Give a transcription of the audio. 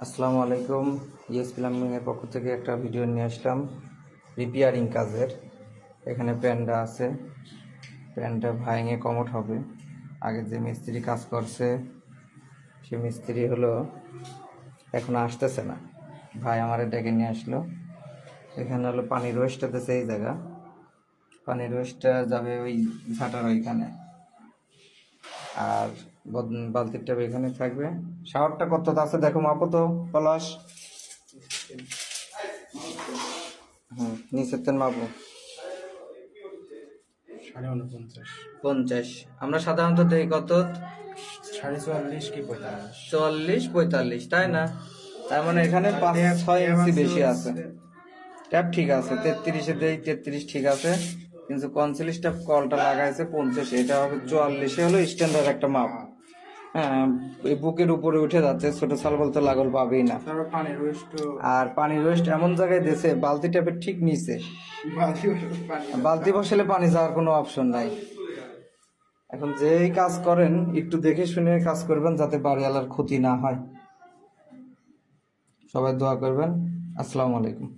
আসসালামু আলাইকুম। ইয়েস প্লাম্বিংয়ের পক্ষ থেকে একটা ভিডিও নিয়ে আসলাম রিপেয়ারিং কাজের। এখানে প্যান্ডা আছে, প্যান্ডা ভাঙে কমোড হবে। আগে যে মিস্ত্রি কাজ করছে সে মিস্ত্রি হলো এখন আসতেছে না, ভাই আমারে ডেকে নিয়ে আসলো। এখানে হলো পানির ওয়েস্টটা দিতেছে, এই জায়গা পানির ওয়েস্টটা যাবে ওই ঝাঁটার ওইখানে, আর বালতির টাবে এখানে থাকবে। শাওয়ারটা কত আছে দেখো, মাপো তো পলাশ। নিচের তেল মাপো 49। আমরা সাধারণত দেই কত, 44.5 কি 44-45, তাই না? তার মানে এখানে 5-6 ইঞ্চি বেশি আছে। ট্যাপ ঠিক আছে, 33-এ দেই, 33 ঠিক আছে, কিন্তু 39 ট্যাপ কলটা লাগাইছে 50, এটা হবে 44। হলো স্ট্যান্ডার্ড একটা মাপ। হ্যাঁ, এই বুকের উপরে উঠে যাচ্ছে, ছোট শাল বলতে লাগল পাবেই না। আর পানির ওয়েস্ট এমন জায়গায় দিয়েছে বালতি ট্যাপের ঠিক নিচে, বালতি বসালে পানি যাওয়ার কোনো অপশন নাই। এখন যেই কাজ করেন একটু দেখে শুনে কাজ করবেন, যাতে বাড়িওয়ালার ক্ষতি না হয়। সবাই দোয়া করবেন। আসসালামু আলাইকুম।